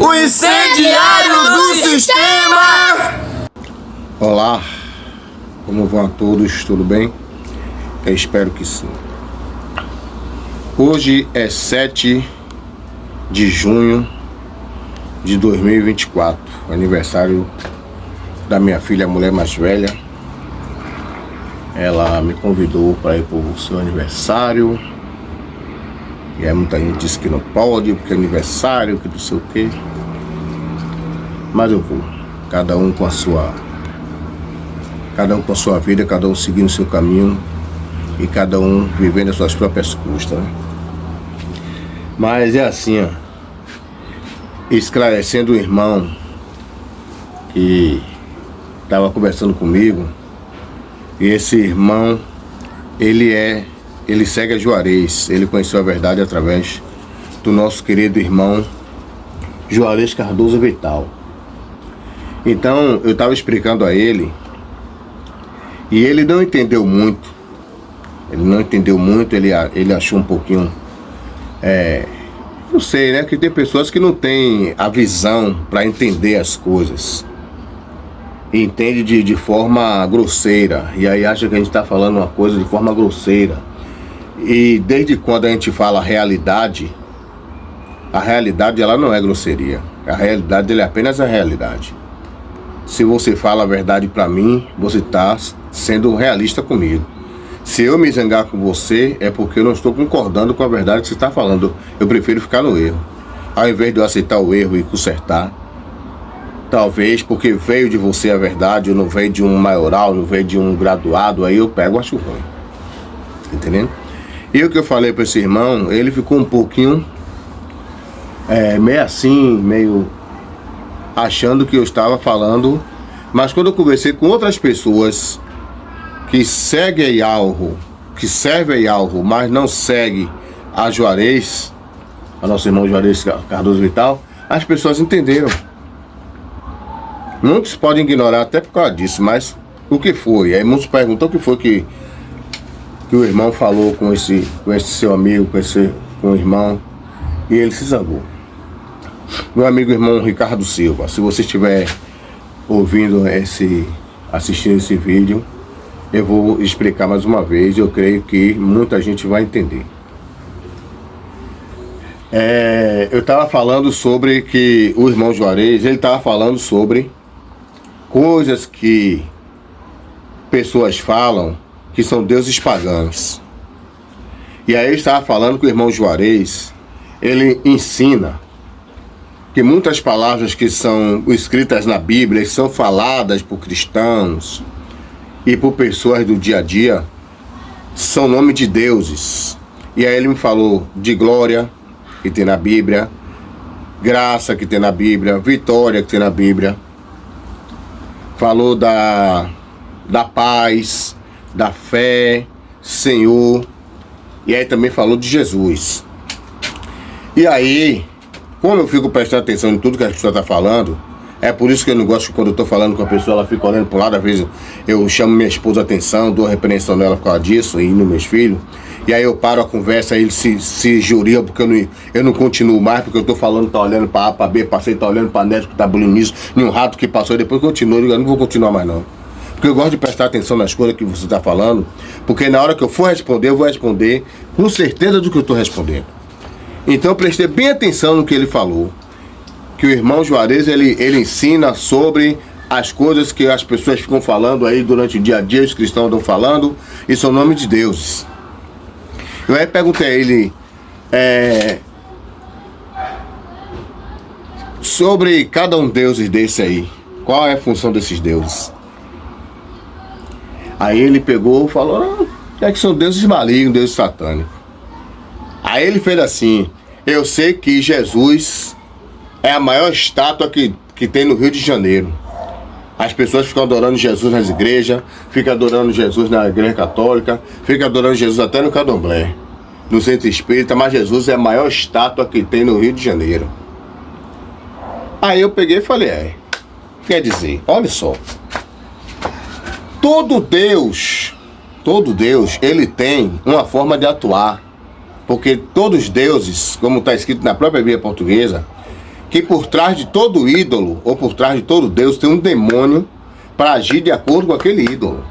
O incendiário do sistema! Olá, como vão a todos? Tudo bem? Eu espero que sim. Hoje é 7 de junho de 2024, aniversário da minha filha, a mulher mais velha. Ela me convidou para ir para o seu aniversário. E aí muita gente disse que não pode, porque é aniversário, que não sei o quê. Mas eu vou. Cada um com a sua vida, cada um seguindo o seu caminho e cada um vivendo as suas próprias custas, né? Mas é assim, ó, esclarecendo o irmão que estava conversando comigo. E esse irmão, ele segue a Juarez. Ele conheceu a verdade através do nosso querido irmão Juarez Cardoso Vital. Então eu estava explicando a ele, e ele não entendeu muito. Ele achou um pouquinho, não sei, né? Que tem pessoas que não têm a visão para entender as coisas. Entende de forma grosseira. E aí acha que a gente está falando uma coisa de forma grosseira. E desde quando a gente fala a realidade ela não é grosseria. A realidade dele é apenas a realidade. Se você fala a verdade para mim, você está sendo realista comigo. Se eu me zangar com você, é porque eu não estou concordando com a verdade que você está falando. Eu prefiro ficar no erro, ao invés de eu aceitar o erro e consertar. Talvez porque veio de você a verdade, ou não veio de um maioral, não veio de um graduado, aí eu pego a chuva. Entendendo? E o que eu falei para esse irmão, ele ficou um pouquinho meio assim, meio achando que eu estava falando. Mas quando eu conversei com outras pessoas que servem algo, mas não segue a Juarez, a nosso irmão Juarez Cardoso Vital, as pessoas entenderam. Muitos podem ignorar até por causa disso, mas o que foi? Aí muitos perguntam o que foi que o irmão falou com esse seu amigo, com o irmão, e ele se zangou. Meu amigo irmão Ricardo Silva, se você estiver ouvindo assistindo esse vídeo, eu vou explicar mais uma vez. Eu creio que muita gente vai entender. Eu estava falando sobre que o irmão Juarez, ele estava falando sobre coisas que pessoas falam que são deuses pagãos. E aí eu estava falando que o irmão Juarez, ele ensina que muitas palavras que são escritas na Bíblia, são faladas por cristãos e por pessoas do dia a dia, são nome de deuses. E aí ele me falou de glória, que tem na Bíblia, graça, que tem na Bíblia, vitória, que tem na Bíblia. Falou da paz, da fé, Senhor. E aí também falou de Jesus. E aí, como eu fico prestando atenção em tudo que a pessoa está falando, é por isso que eu não gosto que quando eu estou falando com a pessoa, ela fica olhando para o lado. Às vezes eu chamo minha esposa a atenção, dou repreensão nela por causa disso, e nos meus filhos. E aí eu paro a conversa, ele se juria, porque eu não continuo mais, porque eu estou falando, tá olhando para A, para B, passei, tá olhando para Neto que tá bullying nisso, em um rato que passou, e depois continua. Eu não vou continuar mais não. Porque eu gosto de prestar atenção nas coisas que você está falando, porque na hora que eu for responder, eu vou responder com certeza do que eu estou respondendo. Então eu prestei bem atenção no que ele falou, que o irmão Juarez, ele ensina sobre as coisas que as pessoas ficam falando aí durante o dia a dia, os cristãos estão falando, e são nome de deuses. Eu aí perguntei a ele sobre cada um deuses desse aí, qual é a função desses deuses. Aí ele pegou e falou, que são deuses malignos, deuses satânicos. Aí ele fez assim, eu sei que Jesus é a maior estátua que tem no Rio de Janeiro. As pessoas ficam adorando Jesus nas igrejas, ficam adorando Jesus na igreja católica, ficam adorando Jesus até no candomblé, no centro espírita, mas Jesus é a maior estátua que tem no Rio de Janeiro. Aí eu peguei e falei, quer dizer, olha só, todo Deus, ele tem uma forma de atuar. Porque todos os deuses, como está escrito na própria Bíblia portuguesa, que por trás de todo ídolo, ou por trás de todo Deus, tem um demônio para agir de acordo com aquele ídolo.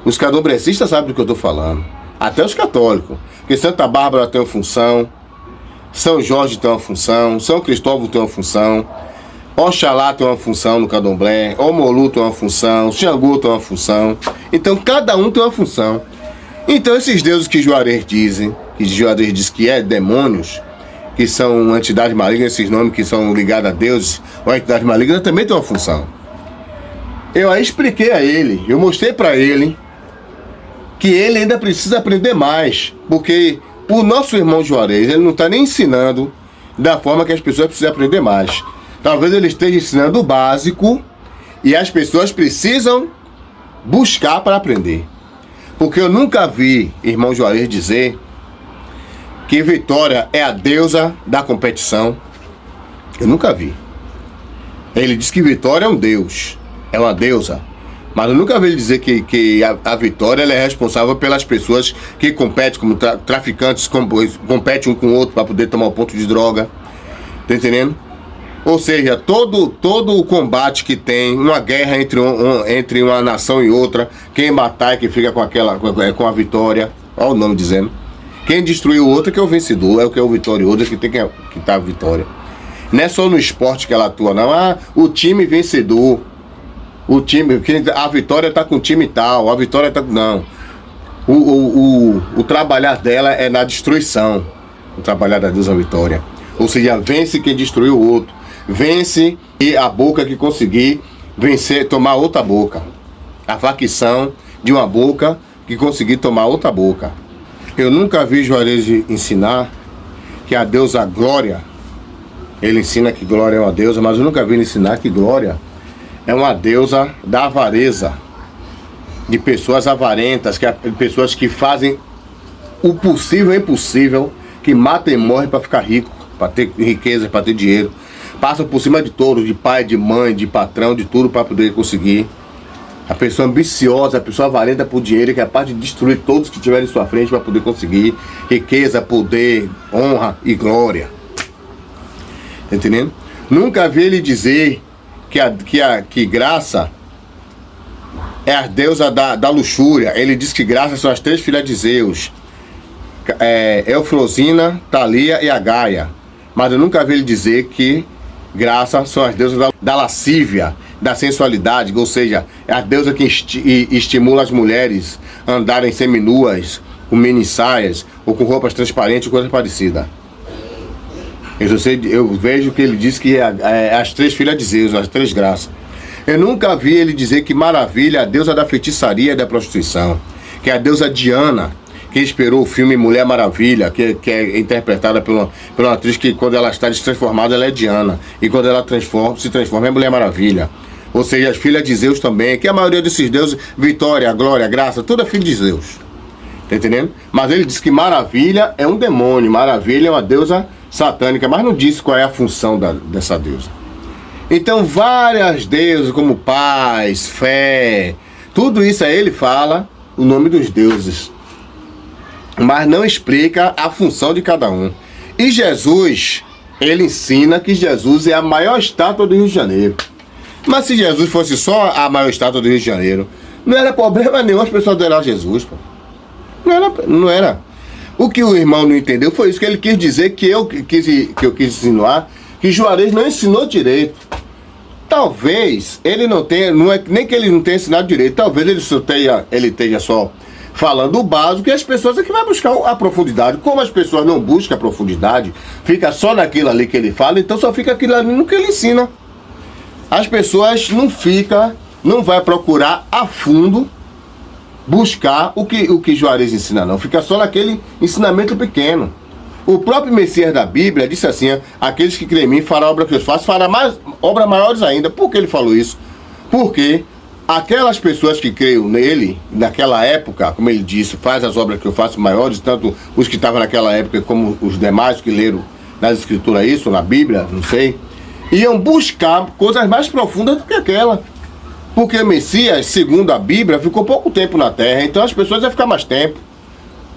Os candomblecistas sabem do que eu estou falando. Até os católicos. Porque Santa Bárbara tem uma função, São Jorge tem uma função, São Cristóvão tem uma função, Oxalá tem uma função no candomblé, Omolu tem uma função, Xangô tem uma função. Então cada um tem uma função. Então esses deuses que Juarez dizem, que Juarez diz que é demônios, que são entidades malignas, esses nomes que são ligados a deuses ou entidades malignas, também tem uma função. Eu aí expliquei a ele, eu mostrei para ele que ele ainda precisa aprender mais, porque o nosso irmão Juarez, ele não está nem ensinando da forma que as pessoas precisam aprender mais. Talvez ele esteja ensinando o básico e as pessoas precisam buscar para aprender. Porque eu nunca vi irmão Juarez dizer que Vitória é a deusa da competição. Eu nunca vi. Ele diz que Vitória é um deus, é uma deusa. Mas eu nunca vi ele dizer que a Vitória ela é responsável pelas pessoas que competem, como traficantes, competem um com o outro para poder tomar um ponto de droga. Tá entendendo? Ou seja, todo o combate que tem, uma guerra entre uma nação e outra, quem matar é que fica com a vitória. Olha o nome dizendo. Quem destruiu o outro é que é o vencedor, é o que é o vitorioso, é que tem que tá a vitória. Não é só no esporte que ela atua, não. Ah, o time vencedor. O time, a vitória está com o time tal, a vitória está. Não. O trabalhar dela é na destruição. O trabalhar da deusa Vitória. Ou seja, vence quem destruiu o outro. Vence e a boca que conseguir vencer, tomar outra boca. A facção de uma boca que conseguir tomar outra boca. Eu nunca vi Juarez ensinar que a deusa Glória, ele ensina que Glória é uma deusa, mas eu nunca vi ele ensinar que Glória é uma deusa da avareza, de pessoas avarentas, pessoas que fazem o possível e impossível, que matam e morrem para ficar rico, para ter riqueza, para ter dinheiro. Passam por cima de todos, de pai, de mãe, de patrão, de tudo para poder conseguir. A pessoa ambiciosa, a pessoa avarenta por dinheiro, é capaz de destruir todos que estiverem em sua frente para poder conseguir riqueza, poder, honra e glória. Tá entendendo? Nunca vi ele dizer que Graça é a deusa da luxúria. Ele diz que Graça são as 3 filhas de Zeus, Eufrosina, Thalia e a Gaia. Mas eu nunca vi ele dizer que Graça são as deusas da lascívia, da sensualidade, ou seja, é a deusa que estimula as mulheres a andarem seminuas, com mini saias ou com roupas transparentes ou coisa parecida. Eu vejo que ele diz que é as 3 filhas de Zeus, as 3 graças. Eu nunca vi ele dizer que Maravilha é a deusa da feitiçaria e da prostituição, que é a deusa Diana, que inspirou o filme Mulher Maravilha, que é interpretada por uma atriz que, quando ela está destransformada, ela é Diana, e quando ela se transforma é Mulher Maravilha. Ou seja, as filhas de Zeus também, que a maioria desses deuses, Vitória, Glória, Graça, tudo é filho de Zeus. Tá entendendo? Mas ele diz que Maravilha é um demônio, Maravilha é uma deusa satânica, mas não disse qual é a função dessa deusa. Então várias deusas como paz, fé, tudo isso aí ele fala o nome dos deuses, mas não explica a função de cada um. E Jesus, ele ensina que Jesus é a maior estátua do Rio de Janeiro. Mas se Jesus fosse só a maior estátua do Rio de Janeiro, não era problema nenhum as pessoas adorar Jesus, pô. Não era. O que o irmão não entendeu foi isso que ele quis dizer, que eu quis insinuar, que Juarez não ensinou direito. Talvez ele não tenha, não é nem que ele não tenha ensinado direito, talvez ele esteja só falando o básico e as pessoas é que vai buscar a profundidade. Como as pessoas não buscam a profundidade, fica só naquilo ali que ele fala, então só fica aquilo ali no que ele ensina. As pessoas não vai procurar a fundo buscar o que Juarez ensina, não. Fica só naquele ensinamento pequeno. O próprio Messias da Bíblia disse assim: aqueles que creem em mim farão a obra que eu faço, farão obras maiores ainda. Por que ele falou isso? Porque aquelas pessoas que creem nele, naquela época, como ele disse, faz as obras que eu faço maiores, tanto os que estavam naquela época como os demais que leram nas escrituras isso, na Bíblia, não sei, iam buscar coisas mais profundas do que aquela. Porque o Messias, segundo a Bíblia, ficou pouco tempo na Terra, então as pessoas iam ficar mais tempo.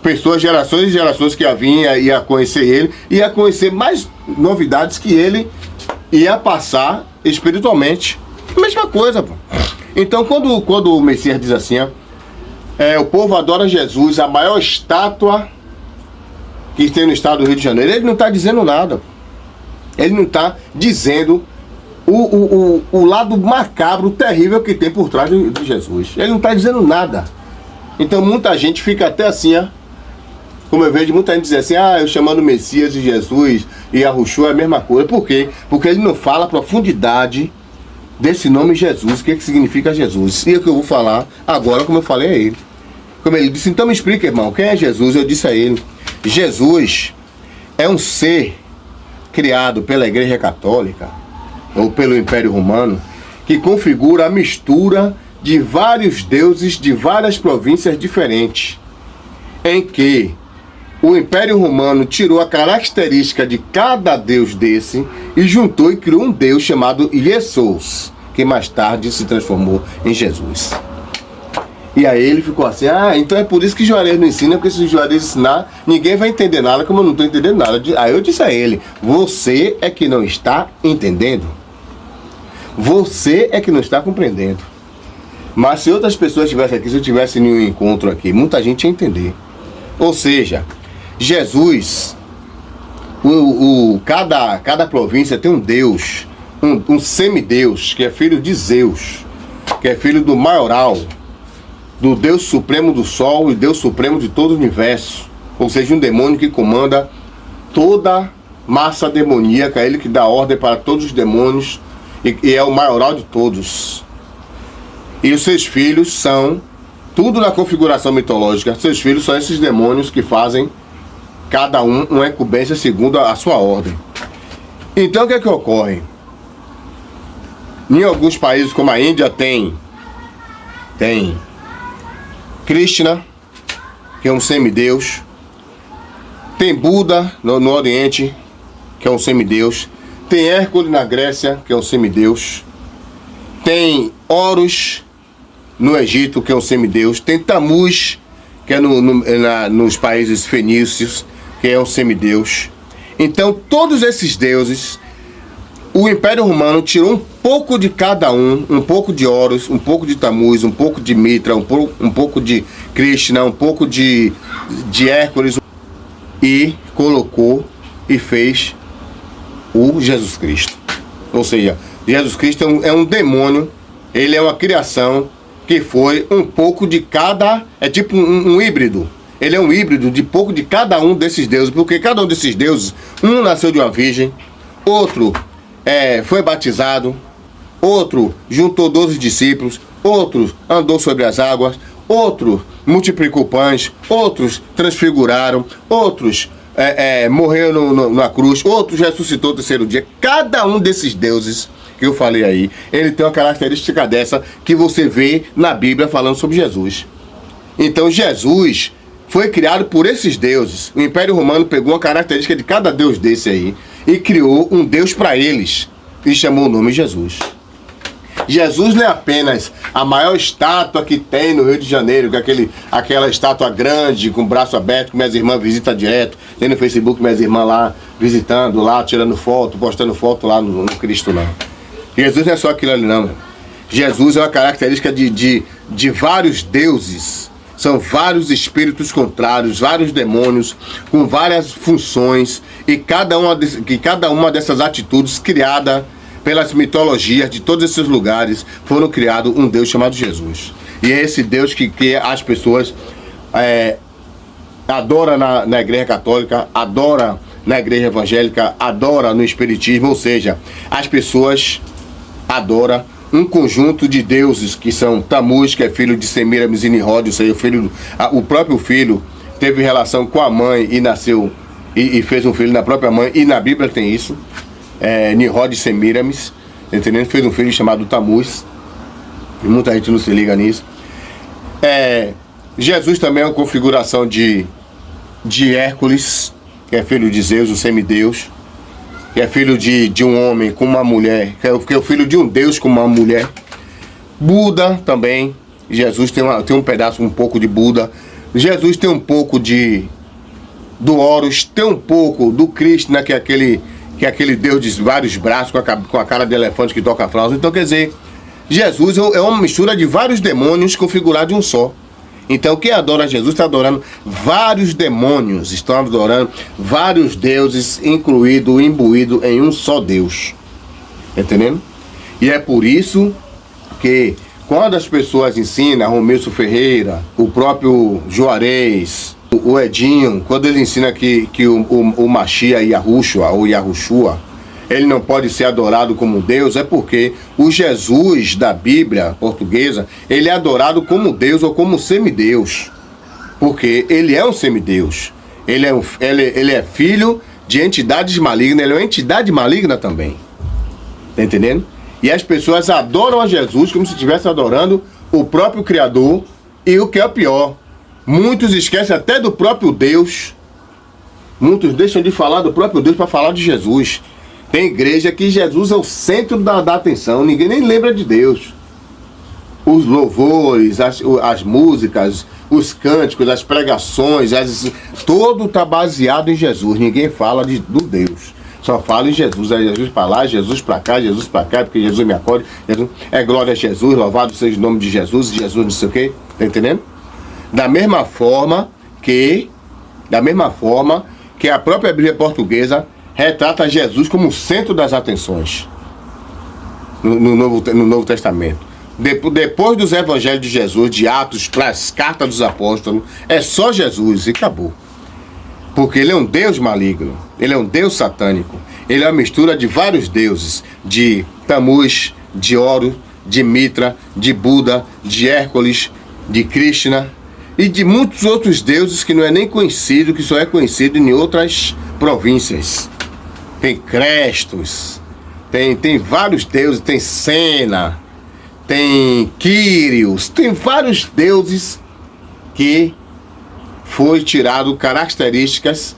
Pessoas, gerações e gerações que ia conhecer ele, ia conhecer mais novidades que ele ia passar espiritualmente. Mesma coisa, pô. Então, quando o Messias diz assim, o povo adora Jesus, a maior estátua que tem no estado do Rio de Janeiro, ele não está dizendo nada. Ele não está dizendo o lado macabro, terrível que tem por trás de Jesus. Ele não está dizendo nada. Então muita gente fica até assim, como eu vejo muita gente dizer assim, eu chamando Messias de Jesus e Yahushua é a mesma coisa. Por quê? Porque ele não fala a profundidade desse nome Jesus, o que significa Jesus. E é o que eu vou falar agora, como eu falei a ele. Como ele disse, então me explica, irmão, quem é Jesus? Eu disse a ele, Jesus é um ser criado pela Igreja Católica, ou pelo Império Romano, que configura a mistura de vários deuses de várias províncias diferentes, em que o Império Romano tirou a característica de cada deus desse e juntou e criou um deus chamado Jesus, que mais tarde se transformou em Jesus. E aí ele ficou assim, então é por isso que Juarez não ensina, porque se o Juarez ensinar, ninguém vai entender nada, como eu não estou entendendo nada. Aí eu disse a ele, você é que não está entendendo. Você é que não está compreendendo. Mas se outras pessoas estivessem aqui, se eu tivesse em um encontro aqui, muita gente ia entender. Ou seja, Jesus, cada província tem um Deus, um semideus, que é filho de Zeus, que é filho do maioral, do Deus Supremo do Sol e Deus Supremo de todo o universo. Ou seja, um demônio que comanda toda massa demoníaca, ele que dá ordem para todos os demônios e é o maioral de todos. E os seus filhos são, tudo na configuração mitológica, seus filhos são esses demônios que fazem cada uma incumbência segundo a sua ordem. Então o que é que ocorre? Em alguns países como a Índia tem Krishna, que é um semideus. Tem Buda no Oriente, que é um semideus. Tem Hércules na Grécia, que é um semideus. Tem Horus no Egito, que é um semideus. Tem Tammuz, que é nos países fenícios, que é um semideus. Então, todos esses deuses, o Império Romano tirou um pouco de cada um pouco de Horus, um pouco de Tammuz, um pouco de Mitra, um pouco de Krishna, um pouco de Hércules, e colocou e fez o Jesus Cristo. Ou seja, Jesus Cristo é um demônio, ele é uma criação que foi um pouco de cada, é tipo um híbrido. Ele é um híbrido de pouco de cada um desses deuses, porque cada um desses deuses, um nasceu de uma virgem, outro foi batizado, outro juntou 12 discípulos, outro andou sobre as águas, outro multiplicou pães, outros transfiguraram, outros morreram na cruz, outros ressuscitou no terceiro dia. Cada um desses deuses que eu falei aí, ele tem uma característica dessa que você vê na Bíblia falando sobre Jesus. Então Jesus foi criado por esses deuses. O Império Romano pegou uma característica de cada deus desse aí e criou um Deus para eles e chamou o nome Jesus. Jesus não é apenas a maior estátua que tem no Rio de Janeiro, que é aquela estátua grande, com o braço aberto, que minhas irmãs visitam direto. Tem no Facebook minhas irmãs lá, visitando lá, tirando foto, postando foto lá no Cristo lá. Jesus não é só aquilo ali não, meu. Jesus é uma característica de vários deuses. São vários espíritos contrários, vários demônios, com várias funções, e cada uma dessas atitudes criada pelas mitologias de todos esses lugares, foram criados um Deus chamado Jesus. E é esse Deus que as pessoas adoram na Igreja Católica, adoram na Igreja Evangélica, adoram no Espiritismo, ou seja, as pessoas adoram um conjunto de deuses que são Tammuz, que é filho de Semiramis e Nimrod, ou seja, o próprio filho teve relação com a mãe e nasceu e fez um filho na própria mãe, e na Bíblia tem isso. Nimrod e Semiramis, entendendo? Fez um filho chamado Tammuz, e muita gente não se liga nisso. Jesus também é uma configuração de Hércules, que é filho de Zeus, o semideus, que é filho de um homem com uma mulher, que é o filho de um Deus com uma mulher. Buda também, Jesus tem um pedaço, um pouco de Buda. Jesus tem um pouco do Horus, tem um pouco do Krishna, que é aquele que é aquele Deus de vários braços, com a cara de elefante que toca flauta. Então, quer dizer, Jesus é uma mistura de vários demônios configurados em um só. Então, quem adora Jesus está adorando vários demônios, estão adorando vários deuses, imbuído em um só Deus. Entendendo? E é por isso que, quando as pessoas ensinam, Romilson Ferreira, o próprio Juarez, o Edinho, quando ele ensina que o Mashiach Yahushua, ou Yahushua, ele não pode ser adorado como Deus, é porque o Jesus da Bíblia portuguesa, ele é adorado como Deus ou como semideus. Porque ele é um semideus. Ele é filho de entidades malignas, ele é uma entidade maligna também. Tá entendendo? E as pessoas adoram a Jesus como se estivessem adorando o próprio Criador. E o que é o pior, muitos esquecem até do próprio Deus. Muitos deixam de falar do próprio Deus para falar de Jesus. Tem igreja que Jesus é o centro da atenção, ninguém nem lembra de Deus. Os louvores, as músicas, os cânticos, as pregações, todo está baseado em Jesus, ninguém fala do Deus. Só fala em Jesus, é Jesus para lá, Jesus para cá, Jesus para cá, porque Jesus me acolhe, Jesus, é glória a Jesus, louvado seja o nome de Jesus, Jesus não sei o quê, tá entendendo? Da mesma forma que a própria Bíblia portuguesa retrata Jesus como o centro das atenções no Novo Testamento. Depois dos evangelhos de Jesus, de Atos para as cartas dos apóstolos, é só Jesus e acabou. Porque ele é um Deus maligno, ele é um Deus satânico, ele é uma mistura de vários deuses, de Tammuz, de Horus, de Mitra, de Buda, de Hércules, de Krishna e de muitos outros deuses que não é nem conhecido, que só é conhecido em outras províncias. Tem Crestos, tem vários deuses, tem Sena, tem Quírios, tem vários deuses que foi tirado características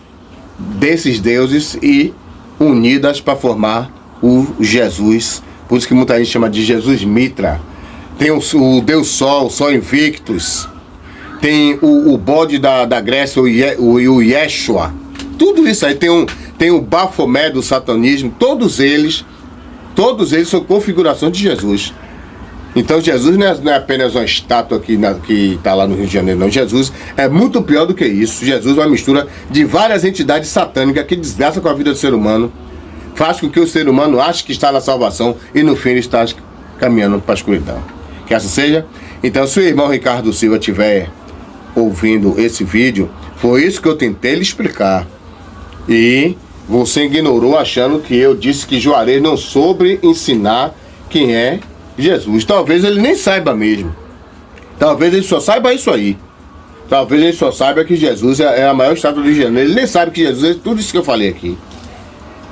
desses deuses e unidas para formar o Jesus. Por isso que muita gente chama de Jesus Mitra. Tem o Deus Sol, Sol Invictus. Tem o bode da Grécia, o Yeshua. Tudo isso aí. Tem o Baphomet do satanismo. Todos eles são configurações de Jesus. Então Jesus não é apenas uma estátua que está lá no Rio de Janeiro, não. Jesus é muito pior do que isso. Jesus é uma mistura de várias entidades satânicas que desgraçam com a vida do ser humano, faz com que o ser humano ache que está na salvação e no fim ele está caminhando para a escuridão. Que assim seja. Então, se o irmão Ricardo Silva estiver ouvindo esse vídeo, foi isso que eu tentei lhe explicar. E você ignorou achando que eu disse que Juarez não soube ensinar quem é Jesus. Talvez ele nem saiba mesmo. Talvez ele só saiba isso aí. Talvez ele só saiba que Jesus é a maior estátua de janeiro. Ele nem sabe que Jesus é tudo isso que eu falei aqui.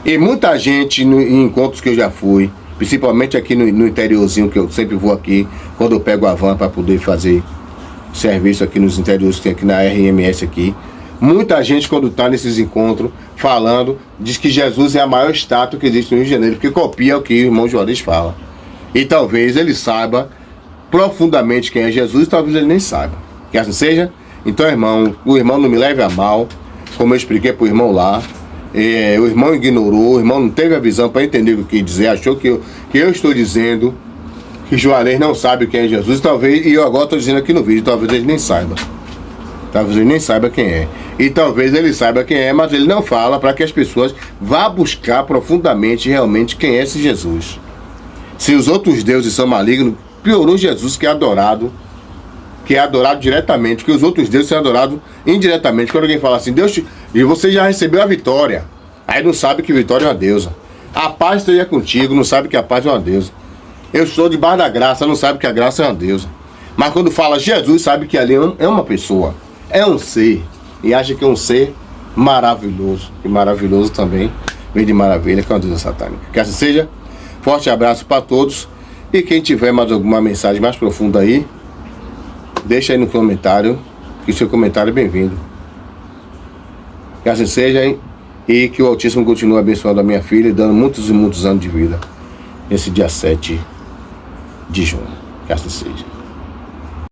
E muita gente, em encontros que eu já fui, principalmente aqui no interiorzinho, que eu sempre vou aqui, quando eu pego a van para poder fazer serviço aqui nos interiores que tem aqui na RMS aqui, muita gente, quando está nesses encontros falando, diz que Jesus é a maior estátua que existe no Rio de Janeiro, porque copia o que o irmão Juarez fala. E talvez ele saiba profundamente quem é Jesus, talvez ele nem saiba. Que assim seja. Então, irmão, o irmão não me leve a mal, como eu expliquei para o irmão lá. O irmão ignorou, o irmão não teve a visão para entender o que eu quis dizer, achou que eu estou dizendo que Juarez não sabe quem é Jesus, talvez, e eu agora estou dizendo aqui no vídeo, talvez ele nem saiba. Talvez ele nem saiba quem é. E talvez ele saiba quem é, mas ele não fala para que as pessoas vá buscar profundamente realmente quem é esse Jesus. Se os outros deuses são malignos, piorou Jesus, que é adorado diretamente, porque os outros deuses são adorados indiretamente. Quando alguém fala assim, Deus, e você já recebeu a vitória, aí não sabe que vitória é uma deusa. A paz esteja contigo, não sabe que a paz é uma deusa. Eu estou debaixo da graça, não sabe que a graça é uma deusa. Mas quando fala Jesus, sabe que ali é uma pessoa, é um ser, e acha que é um ser maravilhoso, e maravilhoso também vem de maravilha, que é uma deusa satânica. Que assim seja. Forte abraço para todos. E quem tiver mais alguma mensagem mais profunda aí, deixa aí no comentário, que seu comentário é bem-vindo. Que assim seja, hein? E que o Altíssimo continue abençoando a minha filha e dando muitos e muitos anos de vida nesse dia 7 de junho. Que assim seja.